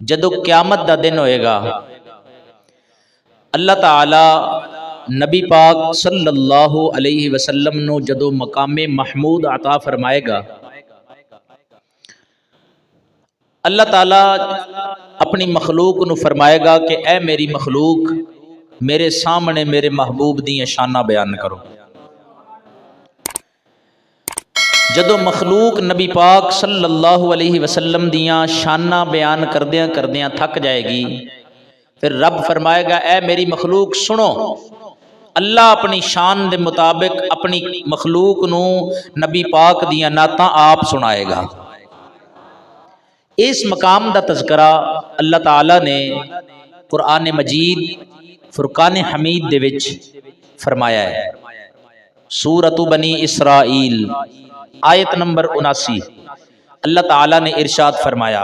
جدو قیامت دا دن ہوئے گا اللہ تعالی نبی پاک صلی اللہ علیہ وسلم نو جدو مقام محمود عطا فرمائے گا، اللہ تعالی اپنی مخلوق نو فرمائے گا کہ اے میری مخلوق میرے سامنے میرے محبوب دیاں شاناں بیان کرو۔ جدو مخلوق نبی پاک صلی اللہ علیہ وسلم دیاں شاناں بیان کردیاں کردیاں تھک جائے گی، پھر رب فرمائے گا اے میری مخلوق سنو، اللہ اپنی شان دے مطابق اپنی مخلوق نو نبی پاک دیاں نعتاں آپ سنائے گا۔ اس مقام دا تذکرہ اللہ تعالی نے قرآن مجید فرقان حمید دے وچ فرمایا ہے۔ سورۃ بنی اسرائیل آیت نمبر 79 اللہ تعالی نے ارشاد فرمایا،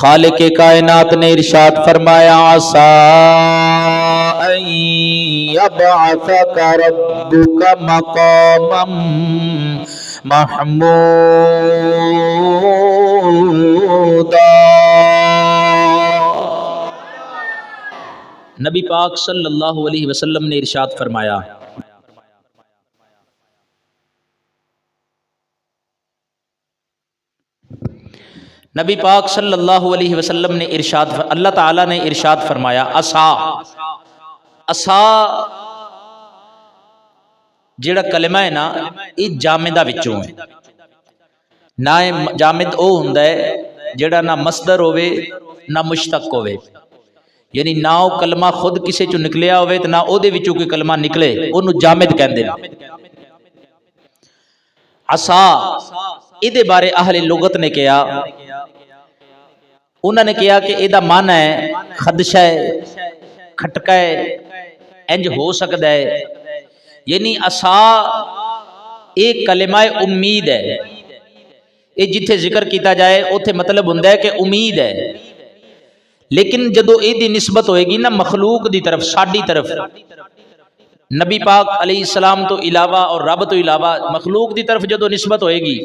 خالق کائنات نے ارشاد فرمایا عسیٰ ان یبعثک ربک مقاما محمودا۔ نبی پاک صلی اللہ علیہ وسلم نے ارشاد فرمایا نبی پاک صلی اللہ علیہ وسلم نے اللہ تعالیٰ نے ارشاد فرمایا عصا جیڑا کلمہ ہے نا یہ جامدہ وچوں ہے، نہ جامد او ہوندا ہے جیڑا نہ مصدر ہوئے نہ مشتق ہوئے، یعنی نہ او کلمہ خود کسے چوں نکلیا ہوئے نہ او دے وچوں کوئی کلمہ نکلے، انہوں جامد کہندے ہیں۔ عصا ادھے بارے اہل لغت نے کیا، انہوں نے کیا کہ ایدہ معنی ہے خدشہ ہے، کھٹکا ہے، انج ہو سکتا ہے، یعنی عصا ایک کلمہ امید ہے، یہ جتھے ذکر کیتا جائے اتھے مطلب ہوندہ ہے کہ امید ہے، لیکن جدو ایدی نسبت ہوئے گی نا مخلوق دی طرف ساڈی طرف نبی پاک علیہ السلام تو علاوہ اور رب تو علاوہ مخلوق دی طرف جدو نسبت ہوئے گی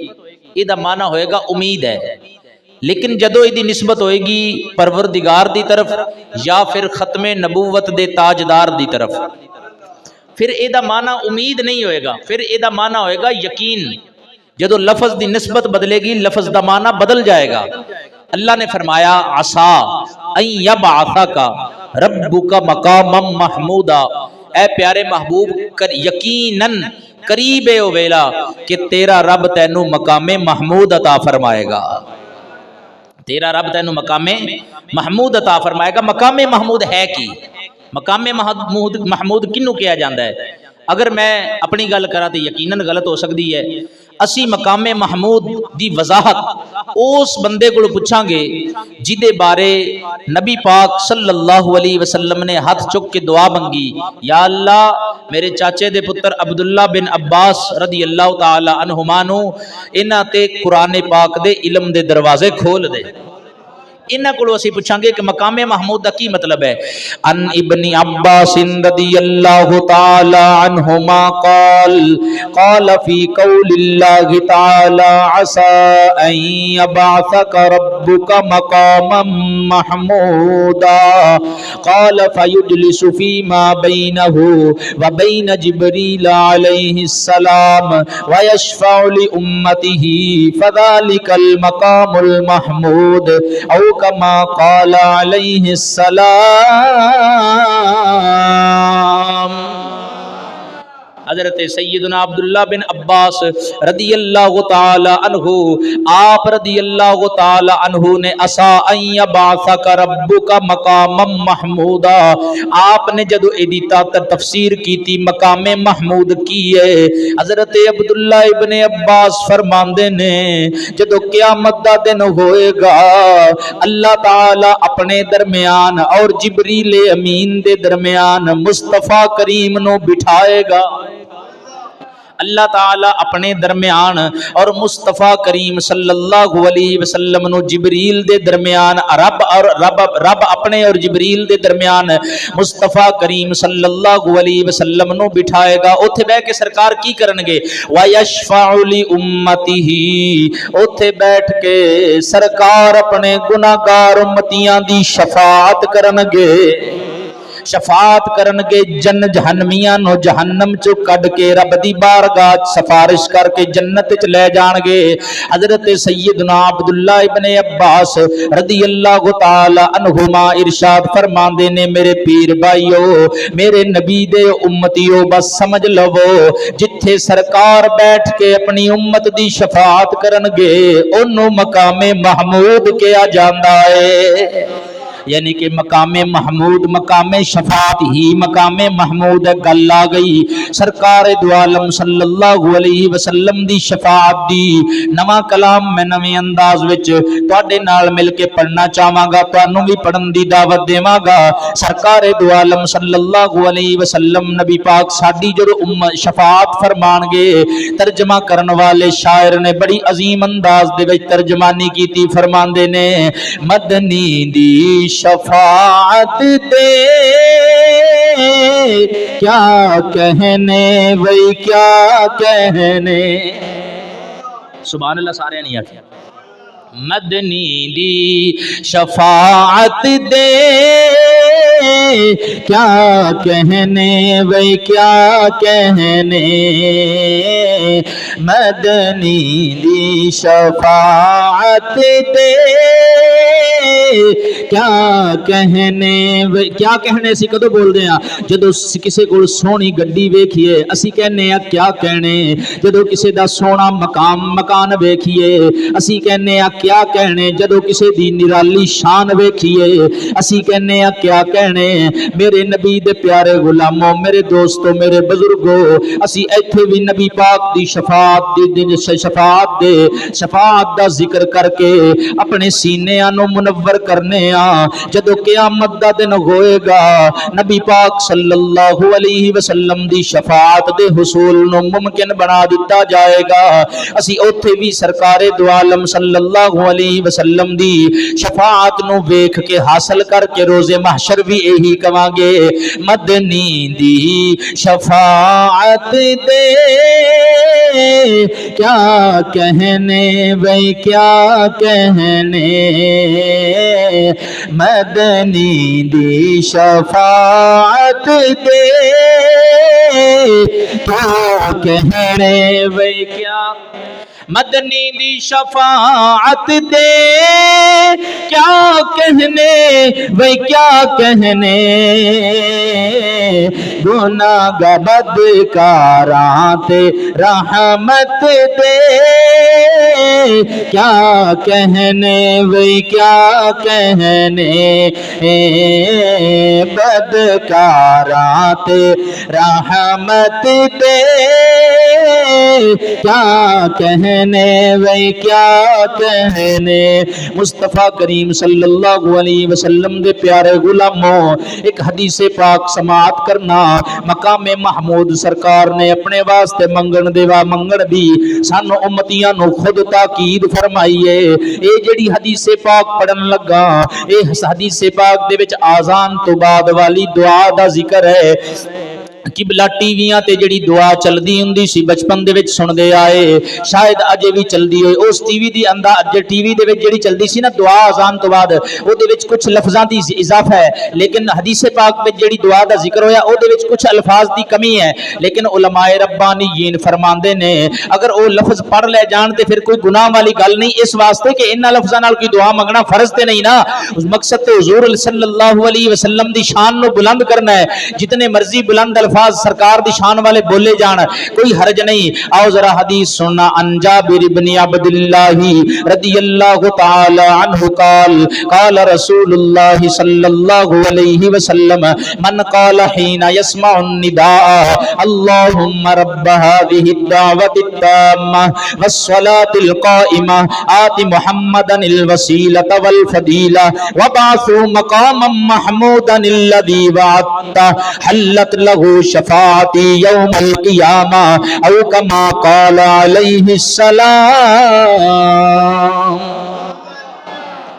ایدہ معنی ہوئے گا امید ہے، لیکن جدو ایدی نسبت ہوئے گی پروردگار دی طرف یا پھر ختم نبوت دے تاجدار دی طرف پھر ایدہ معنی امید نہیں ہوئے گا، پھر ایدہ معنی ہوئے گا یقین۔ جدو لفظ دی نسبت بدلے گی لفظ دا معنی بدل جائے گا۔ اللہ نے فرمایا عسیٰ ان یبعثک ربک مقاما محمودا، اے پیارے محبوب یقیناً قریب ہے ویلا کہ تیرا رب تینو مقام محمود عطا فرمائے گا، تیرا رب تینو مقام محمود عطا فرمائے گا۔ مقام محمود ہے کی؟ مقام محمود کنوں کیا جاندہ ہے؟ اگر میں اپنی گل کرا تو یقیناً غلط ہو سکتی ہے، اسی مقام محمود دی وضاحت اس بندے کو پوچھاں گے جدے بارے نبی پاک صلی اللہ علیہ وسلم نے ہاتھ چک کے دعا منگی، یا اللہ میرے چاچے دے پتر عبداللہ بن عباس رضی اللہ تعالی عنہما نو انہاں تے قرآن پاک دے علم دے دروازے کھول دے۔ انہاں کو اسی پوچھاں گے کہ مقام محمود دا کی مطلب ہے؟ ان ابن عباس رضی اللہ تعالی عنہما قال فی قول اللہ تعالی عسیٰ ان یبعثک ربک مقاما محمودا قال فیجلس فیما بینہ وبین جبریل علیہ السلام ویشفع لأمتہ فذلک المقام المحمود او کما قال علیہ السلام۔ حضرت سیدنا عبداللہ بن عباس رضی اللہ تعالی عنہ آپ رضی اللہ تعالی عنہ نے عسیٰ ان یبعثک ربک مقاما محمودا، آپ نے جدو ایدیتا تفسیر کی تھی مقام محمود کی ہے، حضرت عبداللہ ابن عباس فرماندے نے جدو قیامت دا دن ہوئے گا اللہ تعالی اپنے درمیان اور جبریل امین دے درمیان مصطفیٰ کریم نو بٹھائے گا۔ اللہ تعالی اپنے درمیان اور مصطفیٰ کریم صلی اللہ علیہ وسلم نو جبریل دے درمیان رب اپنے اور جبریل دے درمیان مصطفیٰ کریم صلی اللہ علیہ وسلم نو بٹھائے گا. اوتھے بیٹھ کے سرکار کی کرن گے وَيَشْفَعُ لِأُمَّتِهِ اوتھے بیٹھ کے سرکار اپنے گناہگار امتیاں دی شفاعت کرن گے. شفاعت کرن گے جن جہنمیاں نو جہنم چو کڈ کے رب دی بارگاہ سفارش کر کے جنت چ لے جان گے. حضرت سیدنا عبداللہ ابن عباس رضی اللہ تعالی عنہما ارشاد فرماندے نے میرے پیر بھائیو میرے نبی دے امتیو بس سمجھ لو جتھے سرکار بیٹھ کے اپنی امت دی شفاعت کرن گے اونوں مقام محمود کیا جاندا ہے. یعنی کہ مقام محمود مقام شفاعت ہی مقام محمود گل آ گئی. سرکار دو عالم صلی اللہ علیہ وسلم دی شفاعت دی نواں کلام میں نویں انداز وچ تواڈے نال مل کے پڑھنا چاہواں گا, تانوں بھی پڑھن دی دعوت دیواں گا. سرکار دو عالم صلی اللہ علیہ وسلم نبی پاک ساڈی جو شفاعت فرمان گے ترجمہ کرن والے شاعر نے بڑی عظیم انداز دے وچ ترجمانی کیتی. فرماندے نے مدنی دی شفاعت دے کیا کہنے وہی کیا کہنے. سبحان اللہ سارے نہیں آتے. مدنی دی شفاعت دے کیا کہنے وہی کیا کہنے. مدنی دی شفاعت دے کیا کہنے سی کدو بول دے ہاں جدو کسے کو سونی گڈی ویکھیے اسی کہنے ہاں کیا کہنے. جدو کسے دا سونا مکان ویکھیے اسی کہنے ہاں کیا کہنے. جدو کسے دی نرالی شان ویکھیے اسی کہنے ہاں کیا کہنے. میرے نبی دے پیارے غلاموں میرے دوستو میرے بزرگو اسی ایتھے بھی نبی پاک دی شفاعت دا ذکر کر کے اپنے سینیاں نو منور کرنے ہاں. جدو قیامت دا دن ہوئے گا نبی پاک صلی اللہ علیہ وسلم دی شفاعت دے حصول نو ممکن بنا دیتا جائے گا. اسی اوتھے بھی سرکار دو عالم صلی اللہ علیہ وسلم دی شفاعت نو ویکھ کے حاصل کر کے روز محشر بھی یہی کہاں گے مدنی دی شفاعت دے کیا کہنے وہی کیا کہنے. مدنی دی شفاعت دے کیا کہنے وہی کیا. مدنی دی شفاعت دے کیا کہنے وہی کیا کہنے. گناہ بدکاراں تے رحمت دے کیا کہنے وہی کیا کہنے. بدکاراں تے رحمت دے کیا کہنے وہی کیا کہنے. مصطفیٰ کریم صلی اللہ علیہ وسلم دے پیارے غلاموں ایک حدیث پاک سماعت کرنا. مقام محمود سرکار نے اپنے واسطے منگن دیوا منگن بھی سانو امتیاں نو خود تاکید فرمائیے. اے جڑی حدیث پاک پڑھن لگا اے حدیث پاک دے وچ آزان تو بعد والی دعا دا ذکر ہے. قبلہ ٹی ویاں تے جڑی دعا چلدی ہوندی سی بچپن دے وچ سن دے آئے شاید اجے بھی چلدی ہوئی. اس ٹی وی دی اندر ٹی وی دے وچ جڑی چلدی سی نا دعا اذان تو بعد او دے وچ کچھ لفظاں دی اضافہ ہے لیکن حدیث پاک وچ جڑی دعا دا ذکر ہویا او دے وچ کچھ الفاظ دی کمی ہے. لیکن علماء ربانیین فرماندے نے اگر او لفظ پڑھ لے جان تے پھر کوئی گناہ والی گل نہیں اس واسطے کہ انہاں لفظاں نال کوئی دعا منگنا فرض تے نہیں نا. اس مقصد تے حضور صلی اللہ علیہ وسلم دی شان نو بلند کرنا ہے. جتنے مرضی بلند الفاظ سرکار دی شان والے بولے جان کوئی حرج نہیں. آؤ ذرا حدیث سننا. عن جابر بن عبد اللہ رضی اللہ تعالی عنہ قال قال رسول اللہ صلی اللہ علیہ وسلم من قال حين يسمع النداء اللهم رب هذه الدعوة التامة والصلاة القائمة آت محمدا الوسيلة والفضيلة وبعثه مقاما محمودا الذي وعدته حلت له شفاعتی یوم القیامہ او کما قال علیہ السلام۔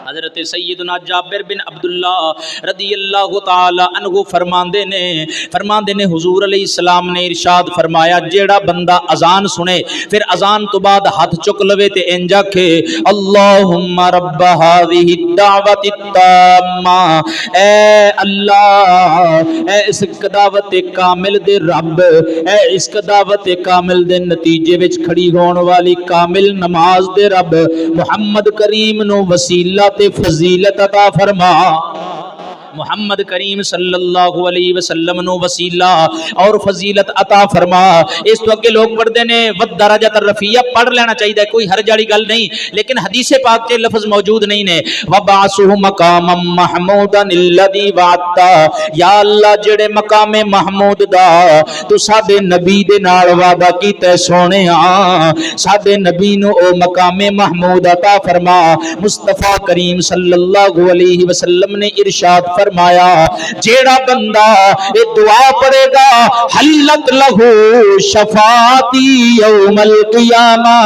حضرت سیدنا جابر بن عبداللہ رضی اللہ تعالی عنہ فرماندے نے حضور علیہ السلام نے ارشاد فرمایا جیڑا بندہ اذان سنے پھر اذان تو بعد ہاتھ چک لوے تے انج آکھے اللہم رب هذه الدعوت التامہ، اے اللہ اے اس دعوت کامل دے رب، اے اس دعوت کامل دے نتیجے وچ کھڑی ہون والی کامل نماز دے رب محمد کریم نو وسیلہ تے فضیلت عطا فرما، محمد کریم صلی اللہ علیہ وسلم نو وسیلہ اور فضیلت عطا فرما۔ اس تو اگے لوگ پڑھتے ہیں والدرجۃ الرفیع، پڑھ لینا چاہیے، کوئی حرج والی گل نہیں، لیکن حدیث پاک کے لفظ موجود نہیں نے وبعثہ مقاما محمودا الذی وعدتا، یا اللہ جڑے مقام محمود دا تو ساڈے نبی دے نال وعدہ کیتا سونیا، ساڈے نبی نو او مقام محمود عطا فرما۔ مصطفیٰ کریم صلی اللہ علیہ وسلم نے ارشاد فرمایا جیڑا بندہ یہ دعا پڑھے گا حلت لہو شفاعتی یوم القیامہ،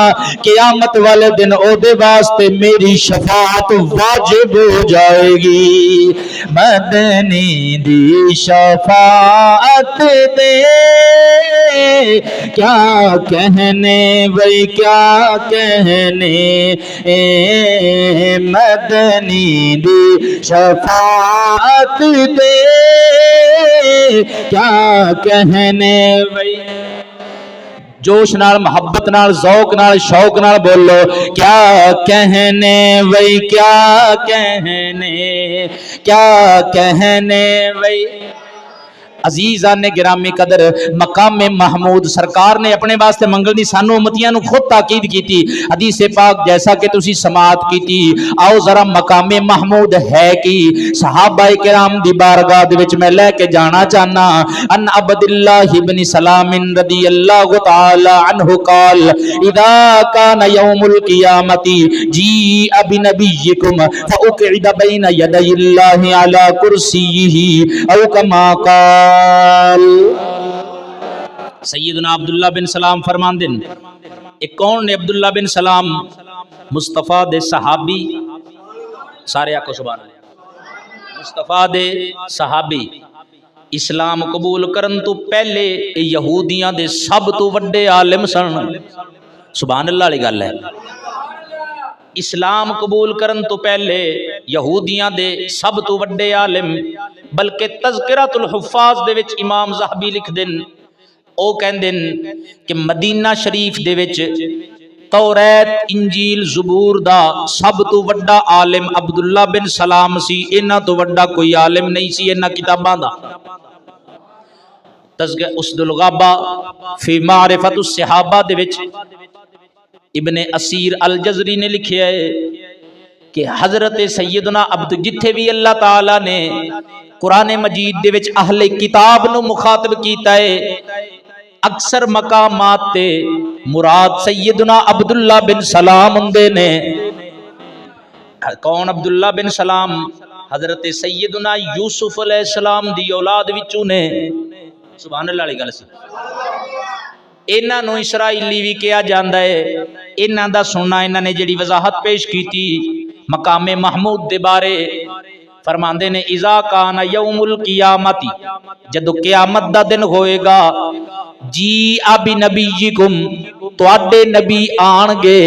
قیامت والے دن او دے واسطے میری شفاعت واجب ہو جائے گی۔ مدنی دی شفاعت دے کیا کہنے وہی کیا کہنے، مدنی دی شفاعت دے کیا کہنے وہی، جوش نال محبت نال ذوق نال شوق نال بولو کیا کہنے وہی کیا کہنے، کیا کہنے وہی۔ عزیزان گرامی قدر مقام محمود سرکار نے اپنے واسطے منگل دی سانو امتیاں نو خود تاکید کیتی، حدیث پاک جیسا کہ تسی سماعت کیتی، آؤ ذرا مقام محمود ہے کی صحابہ کرام دی بارگاہ دے وچ میں لے کے جانا چاہنا۔ ان عبداللہ بن سلام رضی اللہ تعالی عنہ قال اذا کان یوم القیامت جیء بنبیکم فاقعد بین یدی اللہ علی کرسیہ او کما قال۔ سیدنا عبداللہ بن سلام فرماندن، ایک کون نے عبداللہ بن سلام؟ مصطفیٰ دے صحابی، سارے آکو سبحان اللہ، مصطفیٰ دے صحابی اسلام قبول کرن تو پہلے یہودیاں دے سب تو وڈے عالم سن، سبحان اللہ علی گل ہے۔ اسلام قبول کرن تو پہلے یہودیاں دے سب تو وڈے عالم، بلکہ تذکرۃ الحفاظ دے وچ امام ذہبی لکھ دن، او کہندن کہ مدینہ شریف دے وچ توریت انجیل زبور دا سب تو وڈا عالم عبداللہ بن سلام سی، انہاں تو وڈا کوئی عالم نہیں سی انہاں کتاباں دا۔ تذکرہ اسد الغابہ فی معرفت الصحابہ دے وچ ابن اسیر الجزری نے لکھیا ہے کہ حضرت سیدنا عبد جتھے بھی اللہ تعالیٰ نے قرآن مجید دے وچ اہل کتاب نو مخاطب کیتا ہے اکثر مقامات تے مراد سیدنا عبداللہ بن سلام ہندے نے۔ کون عبداللہ بن سلام؟ حضرت سیدنا یوسف علیہ السلام دی اولاد وچوں نے، سبحان اللہ علیہ گل سی۔ انہاں نو اسرائیلی بھی کیا جاندا ہے، انہاں دا سننا انہاں نے جڑی وضاحت پیش کیتی مقام محمود دے بارے، فرماندے نے اذا کان یوم القیامت، جدو قیامت دا دن ہوئے گا، جی ابی نبیکم، تواڈے نبی آن گے۔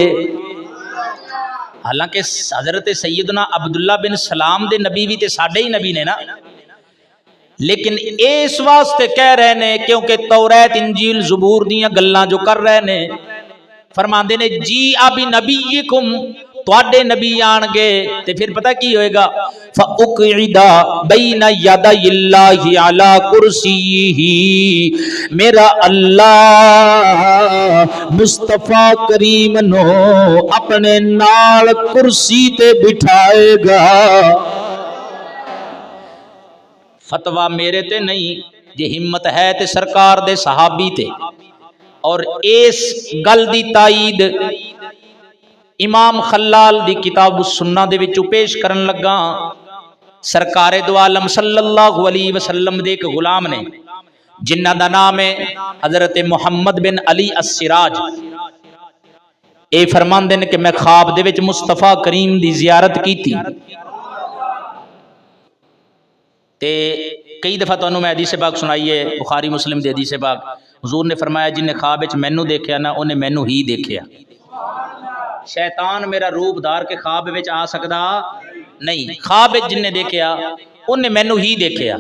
حالانکہ حضرت سیدنا عبداللہ بن سلام دے نبی بھی تے ساڈے ہی نبی نے نا، لیکن اس واسطے کہہ رہے نے کیونکہ توریت انجیل زبور دیاں گلاں جو کر رہے نے، فرماندے نے جی ابی نبیکم، تواڈے نبی آن گے تے پھر پتہ کی ہوئے گا فاقعد بین یدی اللہ علی کرسیہ، میرا اللہ مصطفیٰ کریم نو اپنے نال کرسی تے بٹھائے گا۔ فتوہ میرے تے نہیں، جے ہمت ہے تے سرکار دے صحابی تے، اور اس گل دی تائید امام خلال دی کتاب السنہ دے وچوں پیش کرن لگا۔ سرکار دو عالم صلی اللہ علیہ وسلم دے ایک غلام نے جنہ دا نام ہے حضرت محمد بن علی السراج، اے فرماندے نے کہ میں خواب دے وچ مصطفیٰ کریم دی زیارت کیتی تے کئی دفعہ تانوں میں حدیث پاک سنائی ہے، بخاری مسلم دی حدیث پاک، حضور نے فرمایا جن نے خواب وچ مینوں دیکھیا نا انہیں مینوں ہی دیکھیا۔ شیطان میرا روپ دار کے خواب وچ آ سکدا نہیں، خواب وچ جن نے دیکھیا انہیں مینوں ہی دیکھیا۔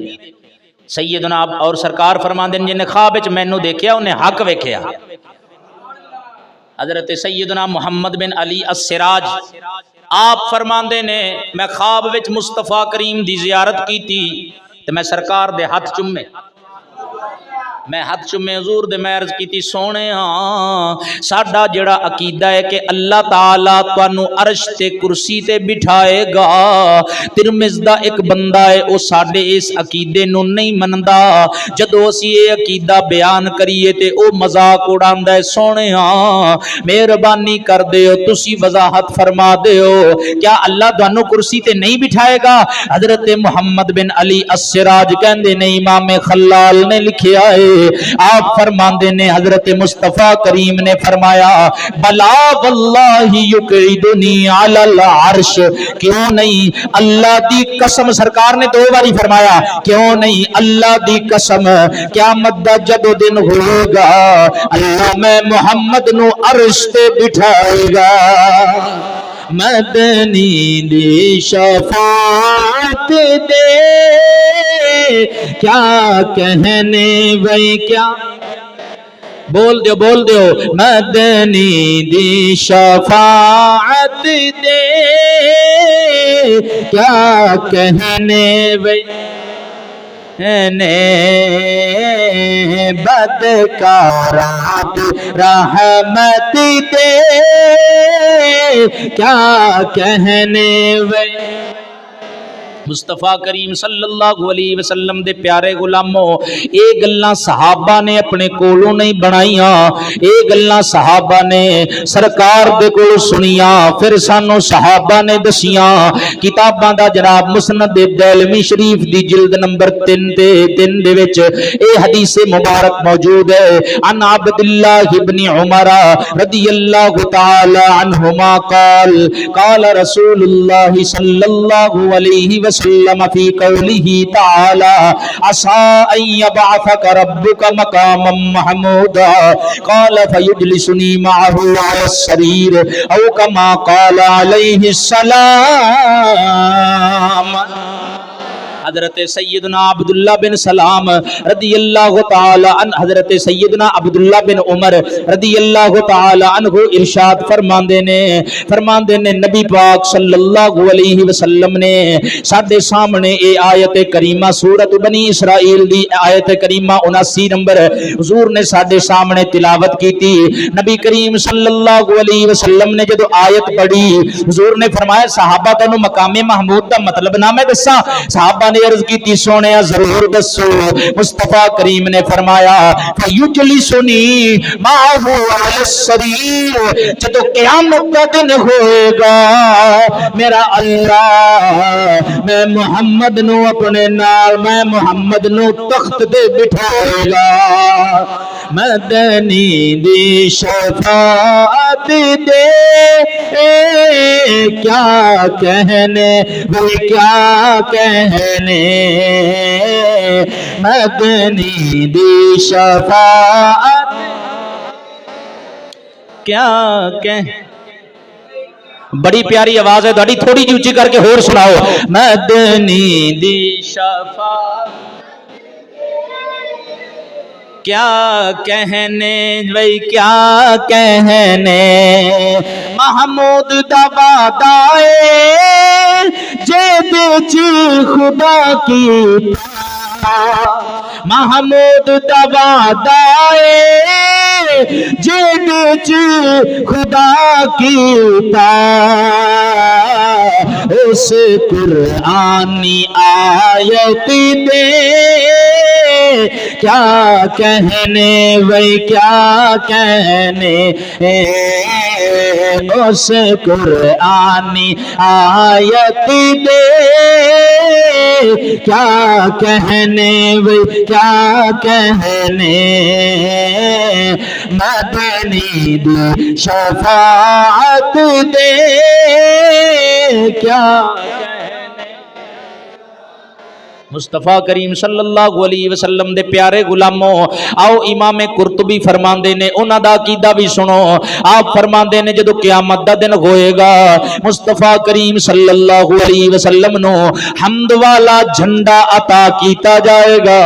سیدنا اور سرکار فرماندے نے جن نے خواب وچ مینوں دیکھیا انہیں حق ویکھیا۔ حضرت سیدنا محمد بن علی السراج آپ فرماندے نے میں خواب وچ مصطفیٰ کریم دی زیارت کیتی تے میں سرکار دے ہاتھ چومے، میں ہاتھ چومے حضور دے میں عرض کیتی سونے ہاں ساڈا جڑا عقیدہ ہے کہ اللہ تعالیٰ تانوں عرش تے کرسی تے بٹھائے گا، ترمذ دا ایک بندہ ہے او ساڈے اس عقیدے نو نہیں مندا، جدوں اسی یہ عقیدہ بیان کریے تے او مذاق اڑاندا ہے۔ سونے ہاں مہربانی کر دیو تسی وضاحت فرما دیو کیا اللہ تانوں کرسی تے نہیں بٹھائے گا؟ حضرت محمد بن علی السراج کہندے نے امام خلال نے لکھیا ہے، آپ فرماندے نے حضرت مصطفیٰ کریم نے فرمایا بلا واللہ یقعدنی علی العرش، کیوں نہیں اللہ دی قسم، سرکار نے 2 باری فرمایا کیوں نہیں اللہ دی قسم قیامت دا جدو دن ہوئے گا اللہ میں محمد نو عرش تے بٹھائے گا، مدنی دی شفاعت دے کیا کہنے بھئی کیا بول دیو مدنی دی شفاعت دے کیا کہنے بھئی بدکارات رحمت دے کیا کہنے بھئی۔ مصطفیٰ کریم صلی اللہ علیہ وسلم دے پیارے غلاموں، اے گلاں صحابہ نے اپنے کولوں نہیں بنائیاں، اے گلاں صحابہ نے سرکار دے کول سنیاں، پھر سانو صحابہ نے دسیاں۔ کتاباں دا جناب مسند دہلوی شریف دی جلد نمبر 3 دے وچ اے حدیث مبارک موجود ہے، عن عبداللہ ابن عمر رضی اللہ تعالی عنہما قال قال رسول اللہ صلی اللہ علیہ وسلم في قوله تعالى عسى أن يبعثك ربك مقاما محمودا قال فيجلسني معه على السرير أو كما قال عليه السلام۔ حضرت سیدنا عبداللہ بن سلام رضی اللہ تعالی عنہ، حضرت سیدنا عبداللہ بن عمر رضی اللہ تعالی عنہ ارشاد فرماندے نے نبی پاک صلی اللہ علیہ وسلم نے ساڈے سامنے اے آیت کریمہ سورۃ بنی اسرائیل دی آیت کریمہ 79 نمبر حضور نے ساڈے سامنے تلاوت کیتی۔ نبی کریم صلی اللہ علیہ وسلم نے جدو آیت پڑھی حضور نے فرمایا صحابہ تانوں مقام محمود دا مطلب نہ میں دساں؟ صحابہ نے عرض کی تھی سونے ضرور دسو۔ مصطفیٰ کریم نے فرمایا فَيُجْلِسُنِي مَعَهُ عَلَى السَّرِيرِ، جدو قیامت کا دن ہوئے گا میرا اللہ میں محمد نو اپنے نال میں محمد نو تخت دے بٹھائے گا، مدنی دی شفاعت دے کیا کہنے وہ کیا کہنے، مدنی دی شفاعت کیا کہنے۔ بڑی پیاری آواز ہے تھوڑی، تھوڑی جی اونچی کر کے اور سناؤ، مدنی دی شفاعت کیا کہنے بھئی کیا کہنے، محمود دا وعدہ جے بچ خدا کی محمود دا وعدہ جے بچ خدا کی اس قرآنی آیت دے کیا کہنے وہی کیا کہنے اس قرآنی آیت دے کیا کہنے وہی کیا کہنے مدنی دی شفاعت دے کیا مصطفیٰ کریم صلی اللہ علیہ وسلم دے پیارے غلاموں آؤ امام قرطبی فرماندے نے انہاں دا عقیدہ بھی سنو آپ فرماندے نے جدو قیامت دا دن ہوئے گا مصطفیٰ کریم صلی اللہ علیہ وسلم نو حمد والا جھنڈا عطا کیتا جائے گا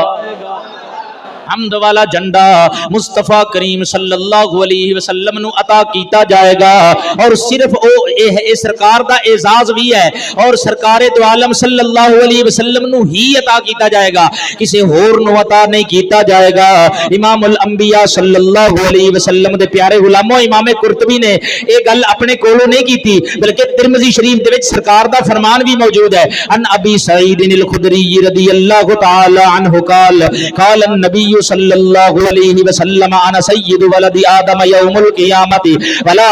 حمد والا جھنڈا مصطفیٰ کریم صلی اللہ علیہ وسلم نو عطا کیتا جائے گا اور صرف اے سرکار دا اعزاز بھی ہے اور سرکار دو عالم صلی اللہ علیہ وسلم نو ہی عطا کیتا جائے گا کسی اور نو عطا نہیں کیتا جائے گا امام الانبیاء صلی اللہ علیہ وسلم دے پیارے غلاموں امام قرطبی نے ایک گل اپنے کولوں نہیں کیتی بلکہ ترمذی شریف دے وچ سرکار دا فرمان بھی موجود ہے ان ابی سعید الخدری رضی اللہ تعالی عنہ قال قال النبی صلی اللہ علیہ وسلم انا سید ولد آدم یوم القیامت ولا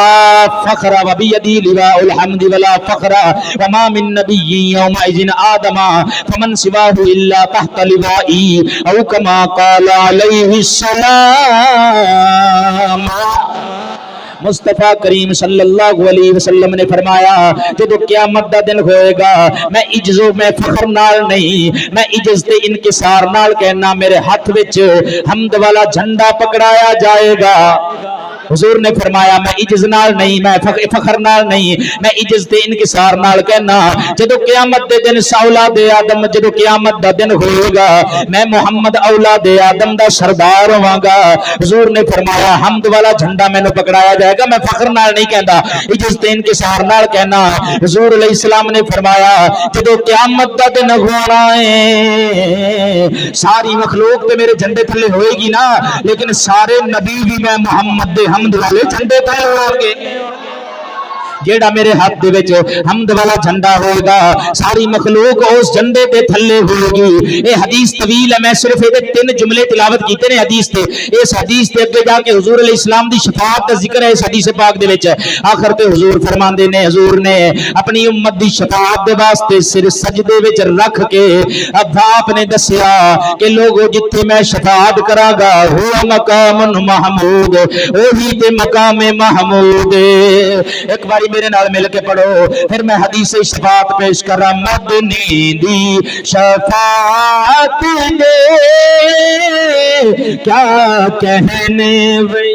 فخر وبیدی لواء الحمد ولا فخر وما من نبی یومئذ آدم فمن سواه الا تحت لوائی او کما قال علیہ السلام مصطفیٰ کریم صلی اللہ علیہ وسلم نے فرمایا جدو قیامت دا دن ہوئے گا میں عجز و میں فخر نال نہیں میں عجز تے انکسار نال کہنا میرے ہاتھ وچ حمد والا جھنڈا پکڑایا جائے گا حضور نے فرمایا میں عجز نال نہیں میں فخر نال نہیں میں عجز تے انکسار نال کہنا جدو قیامت دے دن اولاد آدم جدو قیامت دا دن ہوئے گا میں محمد اولاد آدم دا سردار ہواں گا حضور نے فرمایا حمد والا جھنڈا میں نے پکڑایا جائے گا میں فخر نال نہیں کہندا عجز تے انکسار نال کہنا حضور علیہ السلام نے فرمایا جدو قیامت دا دن ہونا ہے ساری مخلوق تے میرے جھنڈے تھلے ہوئے گی نا لیکن سارے نبی بھی میں محمد دے حمد والے جھنڈے تھلے ہوں گے جیڑا میرے ہاتھ دے وچ حمد والا جھنڈا ہوئے گا ساری مخلوق اس جھنڈے تے تھلے ہوئے گی اے حدیث طویل ہے میں صرف اے 3 جملے تلاوت کیتے نے حدیث تے اس حدیث تے اگے جا کے حضور علیہ السلام دی شفاعت دا ذکر ہے اس حدیث پاک دے وچ آخر تے حضور فرماندے نے حضور نے اپنی امت دی شفاعت دے واسطے سر سجدے وچ رکھ کے اب آپ نے دسیا کہ لوگوں جتھے میں شفاعت کراں گا ہو مقام محمود وہی تے مقام محمود ایک باری میرے نال مل کے پڑھو پھر میں حدیث شفاعت پیش کر رہا مدنی دی شفاعت دے کیا کہنے وے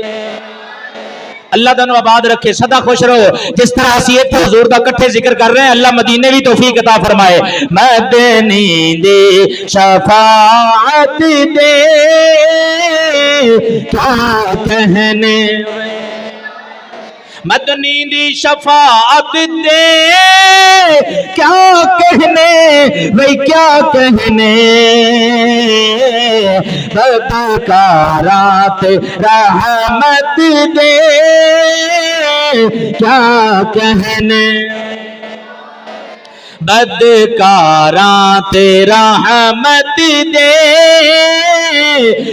اللہ دنو آباد رکھے سدا خوش رہو جس طرح اسی ایتھے حضور دا کٹھے ذکر کر رہے ہیں اللہ مدینے بھی توفیق عطا فرمائے مدنی دی شفاعت دے کیا کہنے وے مدنی دی شفاعت دے کیا کہنے وہی کیا کہنے بدکارات رحمت دے کیا کہنے بدکاراں تیرا رحمت دے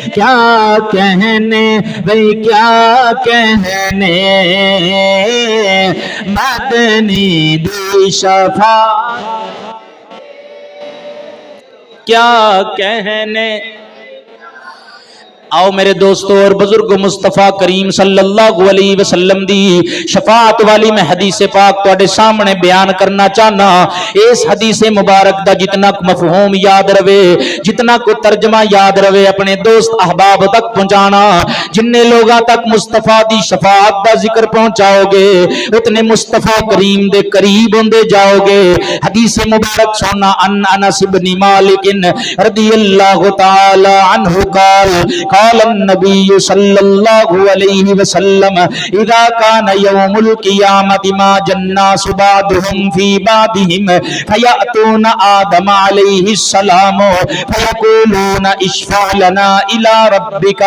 کیا کہنے بھئی کیا کہنے مدنی دی شفاعت کیا کہنے آؤ میرے دوستو اور بزرگ مصطفیٰ کریم صلی اللہ علیہ وسلم دی شفاعت والی میں حدیث پاک تواڈے سامنے بیان کرنا چاہنا اس حدیث مبارک دا جتنا مفہوم یاد رہے جتنا کو ترجمہ یاد رہے اپنے دوست احباب تک پہنچانا جننے لوگاں تک مصطفیٰ دی شفاعت دا ذکر پہنچاؤ گے اتنے مصطفیٰ کریم دے قریب ہوندے جاؤ گے حدیث مبارک سننا ان انس بن مالک رضی اللہ تعالی عنہ قال قال النبي صلى الله عليه وسلم اذا كان يوم القيامة ما الناس بعضهم في بعضهم فيأتون آدم عليه السلام فيقولون اشفع لنا إلى ربك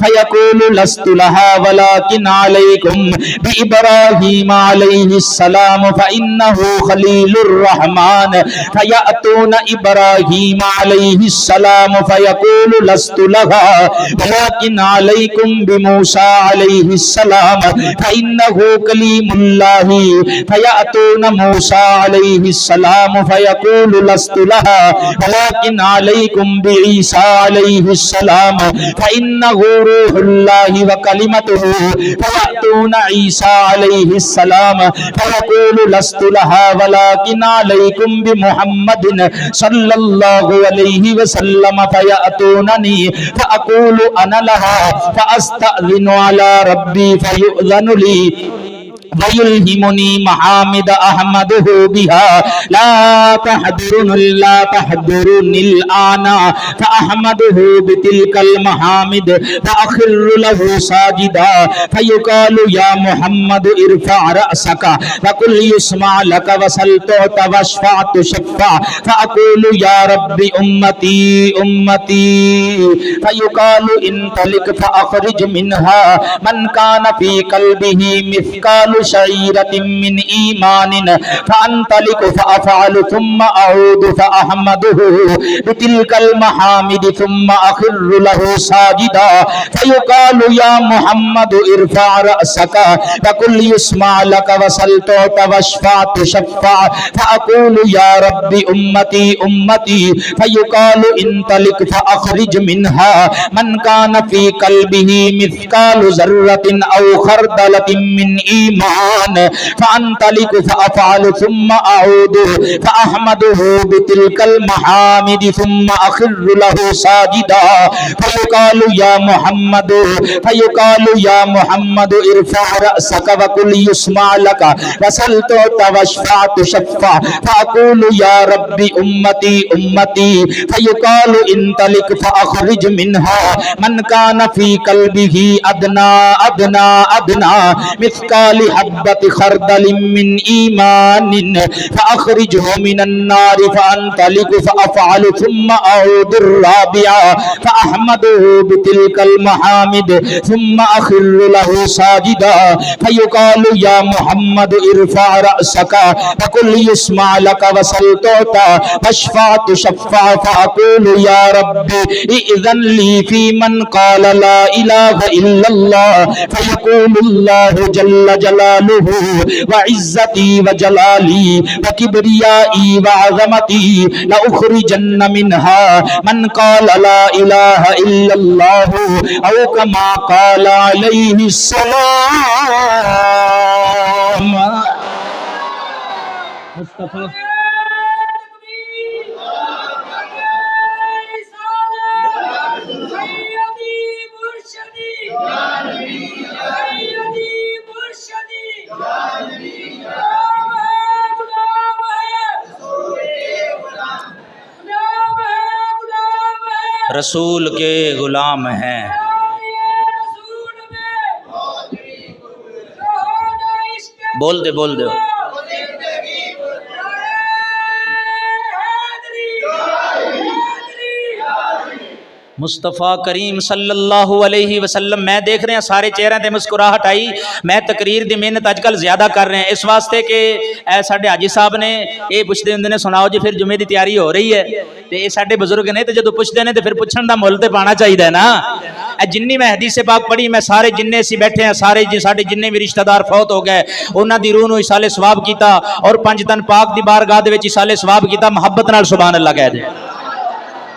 فيقول لست لها ولكن عليكم بإبراهيم عليه السلام فإنه خليل الرحمن فيأتون إبراهيم عليه السلام فيقول لست لها ولكن عليكم بموسى عليه السلام فإنه كليم الله فيأتون موسى عليه السلام فيقول لست لها ولكن عليكم بعيسى عليه السلام فإنه روح الله وكلمته فيأتون عيسى عليه السلام فيقول لست لها ولكن عليكم بمحمد صلى الله عليه وسلم فيأتونني فأقول أنا لها فأستأذن على ربي فيؤذن لي ويلهمني محامد أحمده بها لا تحضرني الآن فأحمده بتلك المحامد فأخر له ساجدا فيقال يا محمد ارفع رأسك فقل يسمع لك وسل تعط واشفع تشفع فأقول يا رب أمتي فيقال انطلق فأخرج منها من كان في قلبه مثقال شعيرة من إيمان فأنطلق فأفعل ثم أعود فأحمده بتلك المحامد ثم أخر له ساجدا فيقال يا محمد ارفع رأسك فقل يسمع لك وسل تعط واشفع تشفع فأقول يا رب أمتي فيقال انطلق فأخرج منها من كان في قلبه مثقال ذرة أو خردلة من إيمان فأنطلق فأفعل ثم أعود فأحمده بتلك المحامد ثم أخر له ساجدا فيقال يا محمد ارفع رأسك وقل يسمع لك وسل تعط واشفع تشفع فأقول يا رب أمتي فيقال انطلق فأخرج منها من كان في قلبه أدنى مثقال حبة خردل من إيمان فأخرجه من النار فأنطلق فأفعل ثم أعود الرابعة فأحمده بتلك المحامد ثم أخر له ساجدا فيقال يا محمد ارفع رأسك فقل يسمع لك وسل تعط واشفع تشفع فأقول يا رب إذن لي في من قال لا إله إلا الله فيقول الله جل جلاله وعزتي وجلالي وكبريائي وعظمتي لأخرجن منها من قال لا إله إلا الله أو كما قال عليه السلام مصطفى رسول کے غلام ہیں بول دے مصطفیٰ کریم صلی اللہ علیہ وسلم میں دیکھ رہے ہیں سارے چہرے تے مسکراہٹ آئی میں تقریر دی محنت اج کل زیادہ کر رہے ہیں اس واسطے کہ اے ساڈے حاجی صاحب نے یہ پوچھتے ہوندے نے سناؤ جی پھر جمعے دی تیاری ہو رہی ہے تے یہ ساڈے بزرگ نے تے جدوں پوچھدے نے تے پھر پوچھن دا مول تے پانا چاہیے نا جنی میں حدیث پاک پڑھی میں سارے جننے سی بیٹھے ہیں سارے ساڈے جننے بھی رشتہ دار فوت ہو گئے انہاں دی روح نو ایصال ثواب کیتا اور پنج تن پاک دی بارگاہ دے وچ ایصال ثواب کیتا محبت نال سبحان اللہ کہہ دے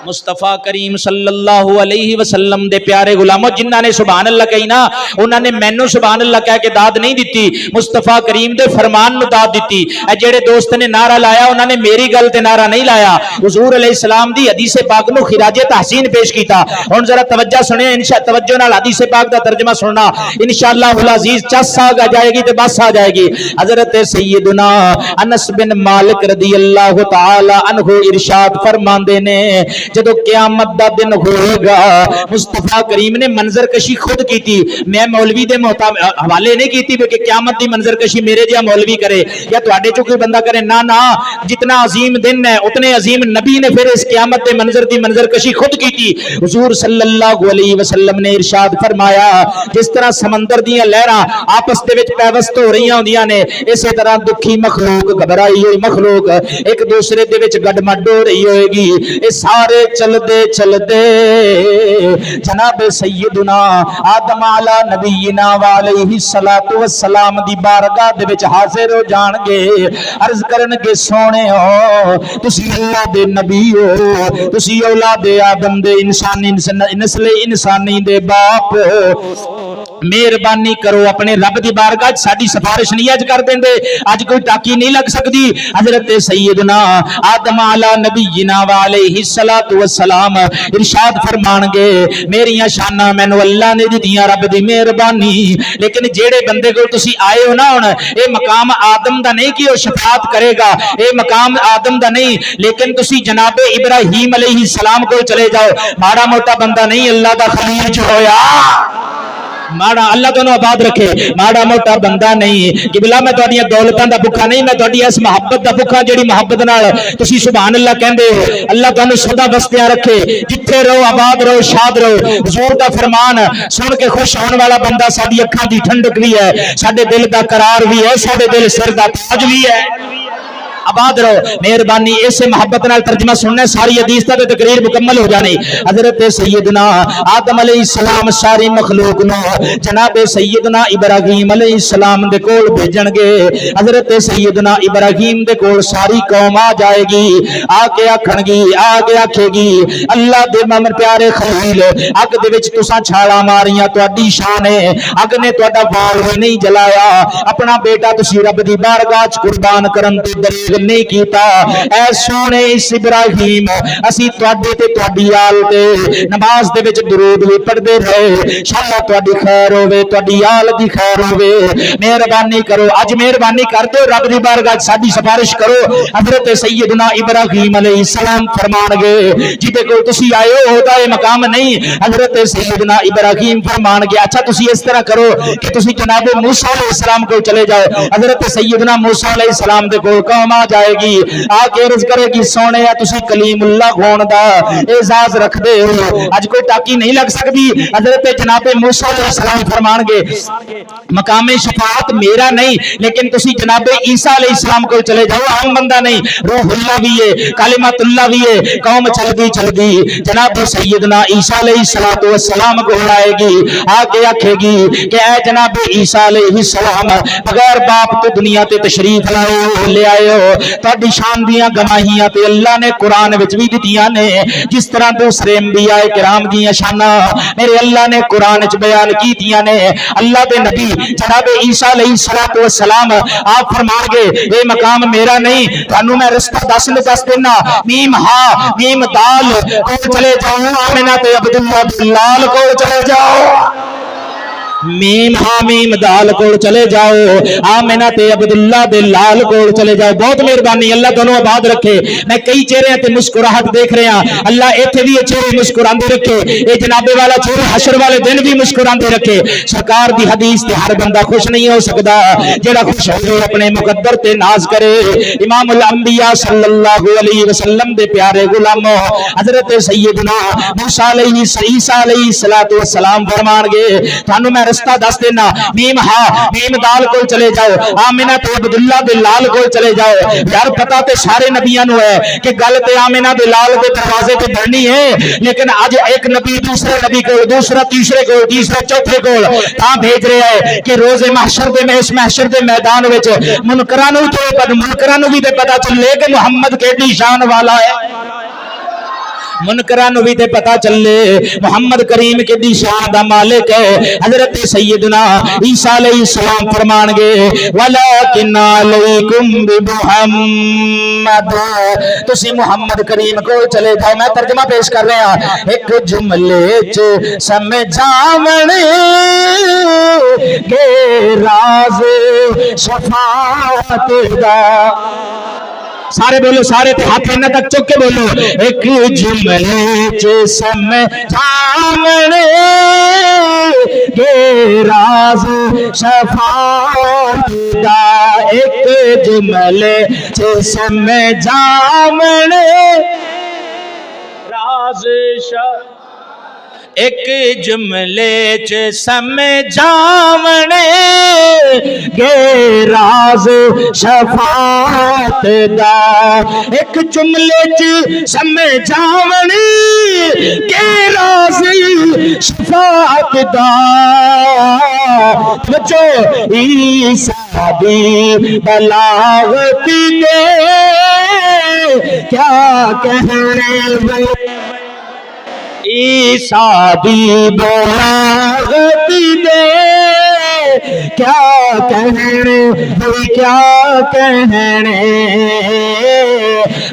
مصطفیٰ کریم صلی اللہ علیہ وسلم دے پیارے غلاموں جنہاں نے سبحان اللہ کہی نا انہاں نے مینوں سبحان اللہ کہہ کے داد نہیں دیتی مصطفیٰ کریم دے فرمان نو داد دیتی اے جڑے دوست نے نعرہ لایا انہاں نے میری گل تے نعرہ نہیں لایا حضور علیہ السلام دی حدیث پاک نو خراج تحسین پیش کیتا ہن ذرا توجہ سنیں انشاءاللہ توجہ نال حدیث پاک دا ترجمہ سننا انشاءاللہ العزیز چس آ جائے گی تے بس آ جائے گی حضرت سیدنا انس بن مالک رضی اللہ تعالی عنہ ارشاد فرماندے نے جدو قیامت دا دن ہوئے گا مصطفیٰ کریم نے منظر کشی خود کی تھی، میں مولوی دے حوالے نہیں کی تھی کہ قیامت دی منظر کشی میرے جہاں مولوی کرے یا تواڈے چوں کوئی بندہ کرے، نہ نہ، جتنا عظیم دن ہے اتنے عظیم نبی نے پھر اس قیامت دے منظر دی منظر کشی خود کی تھی۔ حضور صلی اللہ علیہ وسلم نے ارشاد فرمایا جس طرح سمندر دیاں لہراں آپس دے وچ پیوست ہو رہی ہوندیاں نے، اسی طرح دکھی مخلوق گھبرائی ہوئی مخلوق ایک دوسرے دے وچ گڈمڈ ہو رہی ہوئے گی۔ اے سارے چلدے چلدے جناب سیدنا آدم علی نبینا علیہ الصلوۃ والسلام دی بارگاہ دے وچ حاضر ہو جان گے، عرض کرن گے سونے ہو تسی اللہ دے نبی ہو، تسی اولاد آدم دے انسانی نسل انسانی دے باپ، مہربانی کرو اپنے رب دی بارگاہ ساڈی سفارش نہیں اج کر دیندے، اج کوئی ٹاکی نہیں لگ سکتی۔ حضرت سیدنا آدم علی نبینا علیہ الصلوۃ والسلام ارشاد فرمان گے میریاں شاناں مینوں اللہ نے دتیاں رب دی مہربانی، لیکن جیڑے بندے کو تسی آئے ہو نا ہن اے مقام آدم دا نہیں کہ وہ شفاعت کرے گا، اے مقام آدم دا نہیں، لیکن تسی جناب ابراہیم علیہ السلام کو چلے جاؤ، ماڑا موٹا بندہ نہیں اللہ دا خلیل جو ہویا، ماڑا اللہ تو آباد رکھے، ماڑا موٹا بندہ نہیں۔ قبلہ میں تہاڈیاں دولتاں دا بھکھا نہیں، میں تہاڈی اس محبت دا بھکھا جڑی محبت نال تسی سبحان اللہ کہندے ہو، اللہ تانوں سدا بستیاں رکھے، جتھے رہو آباد رہو شاد رہو۔ حضور دا فرمان سن کے خوش ہون والا بندہ ساڈی اکھاں دی ٹھنڈک بھی ہے، ساڈے دل دا قرار بھی ہے، ساڈے دل سر دا تاج بھی ہے۔ آباد رہو، مہربانی اسے محبت نال ترجمہ سننا، ساری حدیث تے تقریر مکمل ہو جانی۔ حضرت سیدنا آدم علیہ السلام ساری مخلوق نو جناب سیدنا ابراہیم علیہ السلام دے کول بھیجن گے۔ حضرت سیدنا ابراہیم دے کول ساری قوم آ جائے گی، آ کے آکھن گی، آ کے آکھے گی اللہ دے ممن پیارے خلیل اگ دے وچ تساں چھالاں ماریاں تہاڈی شان ہے، اگ نے تہاڈا وال بھی نہیں جلایا، اپنا بیٹا تسی رب دی بارگاہ وچ قربان کرن تو دریغ نہیں کیتا، اے سونے اس ابراہیم اسی تواڈے تے تواڈی آل تے نماز دے وچ درود بھی پڑھدے رہے، شاءاللہ تواڈی خیر ہوے، تواڈی آل دی خیر ہوے، مہربانی کرو اج مہربانی کر دو رب دی بارگاہ ساڈی سفارش کرو۔ حضرت سیدنا ابراہیم علیہ السلام فرمان گے جدے کول تسی آئے ہو دا اے مقام نہیں، حضرت سیدنا ابراہیم فرمان گے اچھا تسی اس طرح کرو کہ تسی جناب موسیٰ علیہ السلام کو چلے جاؤ۔ حضرت سیدنا موسیٰ علیہ السلام دے کول قوم جائے گی، آ کے عرض کرے گی سونے تسی کلیم اللہ ہون دا اعزاز رکھ دے ہو، اج کوئی ٹاکی نہیں لگ سکتی۔ حضرت جناب موسیٰ علیہ السلام فرمان گے مقام شفاعت میرا نہیں، لیکن تسی جناب عیسیٰ علیہ السلام کو چلے جاؤ، عام بندہ نہیں، روح اللہ بھی ہے، کلمۃ اللہ بھی ہے۔ قوم چل دی جناب سیدنا عیسیٰ علیہ السلام کو آئے گی، آ کے آکھے گی کہ اے جناب عیسیٰ علیہ السلام بغیر باپ تو دنیا تے تشریف لے آئے ہو، تہاڈی شان دیاں گواہیاں تے اللہ نے قرآن وچ بھی دتیاں نے، جس طرح دوسرے انبیاء کرام دیاں شاناں میرے اللہ نے قرآن وچ بیان کیتیاں نے۔ اللہ دے نبی جناب عیسیٰ علیہ السلام آپ فرمان گے اے مقام میرا نہیں، تانوں میں رستہ دس دینا، میم ہا میم دال کو چلے جاؤ، آمنہ تے عبداللہ بلال کو چلے جاؤ، میم حامیم دال کول چلے جاؤ، آمنہ تے عبداللہ دے لال کول چلے جاؤ۔ بہت مہربانی، اللہ دونوں آباد رکھے۔ میں کئی چہرے تے مسکراہٹ دیکھ رہے ہیں، اللہ ایتھے بھی چہرے مسکراندے رکھے، اے جناب والا چہرے حشر والے دن بھی مسکراندے رکھے۔ سرکار دی حدیث تے ہر بندہ خوش نہیں ہو سکدا، جڑا خوش ہو اپنے مقدر تے ناز کرے۔ امام الانبیاء صلی اللہ علیہ وسلم دے پیارے غلاموں حضرت سیدنا موسیٰ علیہ السلام فرمان گے تانوں میں رستہ دس دینا، میم ہا میم دال کو چلے جاؤ، آمنہ تے عبداللہ دے لال کو چلے جاؤ۔ یار پتہ تے سارے نبیاں نو ہے کہ گل تے آمنہ دے لال دے دروازے تے بڑھنی ہے، لیکن اج ایک نبی دوسرے نبی کو، دوسرا تیسرے کو، تیسرا چوتھے کو تاں بھیج رہا ہے کہ روز محشر دے میں اس محشر دے میدان وچ منکراں نو بھی تے پتہ چلے کہ محمد کیڑی شان والا ہے، منکراں نو بھی تے پتہ چلے محمد کریم کے دی شان دا مالک ہے۔ حضرت سیدنا عیسیٰ علیہ السلام فرمان گے ولیکن علیکم بمحمد، تسی محمد کریم کو چلے جاؤ۔ میں ترجمہ پیش کر رہا ہوں، ایک جملے چ سمجھاون کے راز شفاعت دا، سارے بولو سارے تے ہاتھ انہاں تک چک کے بولو ایک جملے چ سمجھاونے گے راز شفاعت دا ایک جملے چ سمجھاونے راز ایک جملے چ سمجھاونے گے راز شفاعت دا ایک جملے چ سمجھاونے گے راز شفاعت دا بچو عیسیٰ دی بلاغت دے کیا کہنے عیسیٰ دی بلاغت دے کیا کہنے کیا کہنے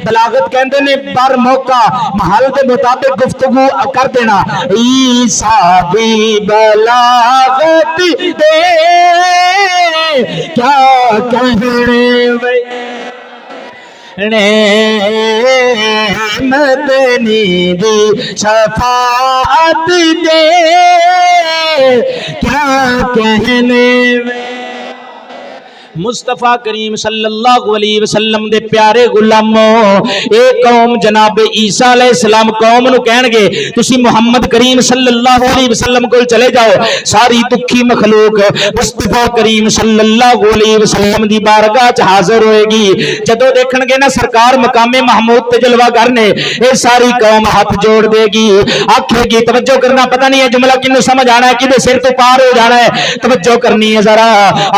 بلاغت کہندے نے بر موقع محل دے مطابق گفتگو کر دینا عیسیٰ دی بلاغت دے کیا کہنے مدنی دی شفاعت دے کیا کہنے مصطفیٰ کریم صلی اللہ علیہ وسلم دے پیارے غلاموں اے قوم جناب عیسیٰ علیہ السلام قوم نو کہن گے تسی محمد کریم صلی اللہ علیہ وسلم کو چلے جاؤ ساری دکھی مخلوق مصطفیٰ کریم صلی اللہ علیہ وسلم دی بارگاہ چ حاضر ہوئے گی جدو دیکھن گے نا سرکار مقام محمود تے جلوہ گر نے اے ساری قوم ہاتھ جوڑ دے گی آکھے گی توجہ کرنا پتہ نہیں ہے جملہ کنوں سمجھ آنا ہے کدے سر تو پار ہو جانا ہے توجہ کرنی ہے ذرا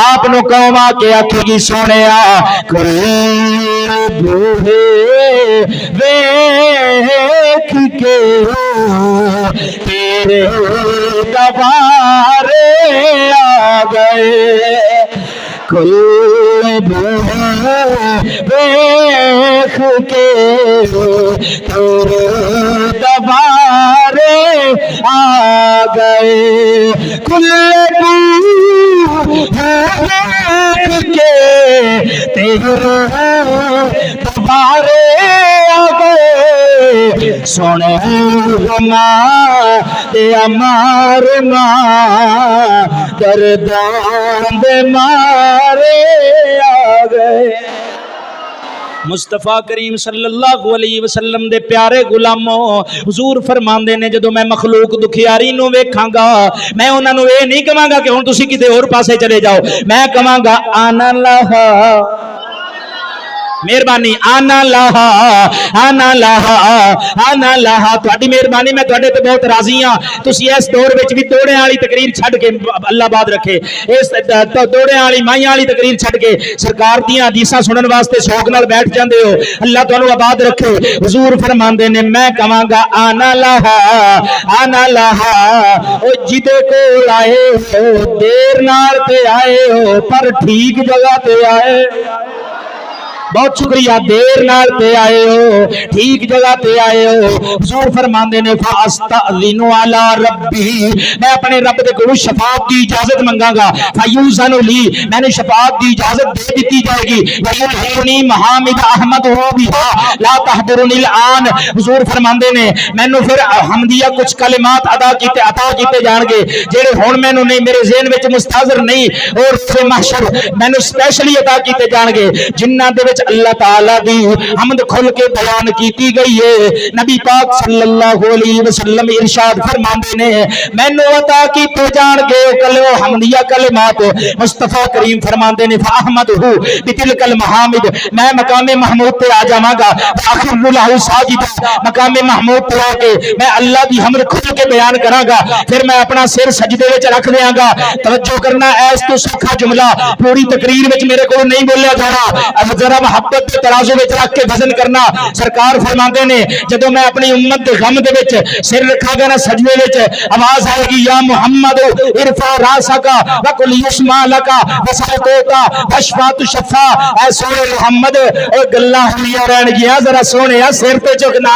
آپ نو قوم آ کے آکھے گی سونے ویکھ کے تیرے دوبارے آ گئے کل ویکھ کے تیرے دوبارے آ گئے کل کے تیرے دوبارے آ گئے سونے ماں امار ماں دردان دے مارے آ گئے مصطفیٰ کریم صلی اللہ علیہ وسلم دے پیارے غلاموں حضور فرماندے نے جدو میں مخلوق دکھیاری نو ویکھاں گا میں انہاں نو اے نہیں کہاں گا کہ ہن تسی کتے اور پاسے چلے جاؤ میں کہاں گا آنا لہا مہربانی آنا لہا آنا لہا آنا لہا تہاڈی مہربانی میں تہاڈے تے بہت راضی ہاں تسی اس دور وچ بھی توڑے والی تقریر چھڈ کے اللہ باد رکھے اس توڑے والی مائیاں والی تقریر چھڈ کے سرکار دیاں حدیثاں سنن واسطے شوق نال بیٹھ جاندے ہو اللہ تانوں آباد رکھے حضور فرماندے نے میں کہاں گا آنا لہا آنا لہا او جدے کول آئے ہو دیر نال تے آئے ہو پر ٹھیک جگہ تے آئے بہت شکریہ دیر نال تے آئے ہو ٹھیک جگہ تے آئے ہو حضور فرماندے نے فاستاذن علی ربی میں اپنے رب دے کولوں شفاعت دی اجازت منگاں گا فیوزن لی میں نے شفاعت دی اجازت دے دتی جائے گی ویلہنی محامد احمد ہو بہا لا تحضرنی الان حضور فرماندے نے مینوں پھر حمدیہ کچھ کلمات عطا کیتے جان گے جڑے ہن مینوں نہیں میرے ذہن وچ مستحضر نہیں اور سے محشر مینوں سپیشلی عطا کیتے جان گے جنہاں دے وچ اللہ تعالی دی حمد کھل کے بیان کیتی گئی ہے نبی پاک صلی اللہ علیہ وسلم ارشاد فرماندے نے مینوں عطا کیتے جان گے کلو حمدیہ کلمات مصطفیٰ کریم فرماندے نے فاحمدہ بتلک المحامد میں مقام محمود تے آ جاواں گا اخر لہ ساجدا مقام محمود تے آ کے میں اللہ دی حمد کھل کے بیان کراں گا پھر میں اپنا سر سجدے وچ رکھ دیاں گا توجہ کرنا ایس تو سکھا جملہ پوری تقریر وچ میرے کو نہیں بولیا جانا ذرا محبت کے ترازو وچ رکھ کے وزن کرنا سرکار فرماندے نے جدوں میں اپنی امت دے غم دے وچ سر رکھاں گا نا سجدے وچ آواز آئے گی یا محمد ارفع راسک وقل یسمع لک وسلطوتا واشفع تشفع اے سونے محمد اے گلاں ہوندیاں رہن گیاں ذرا سونے سر تے چکنا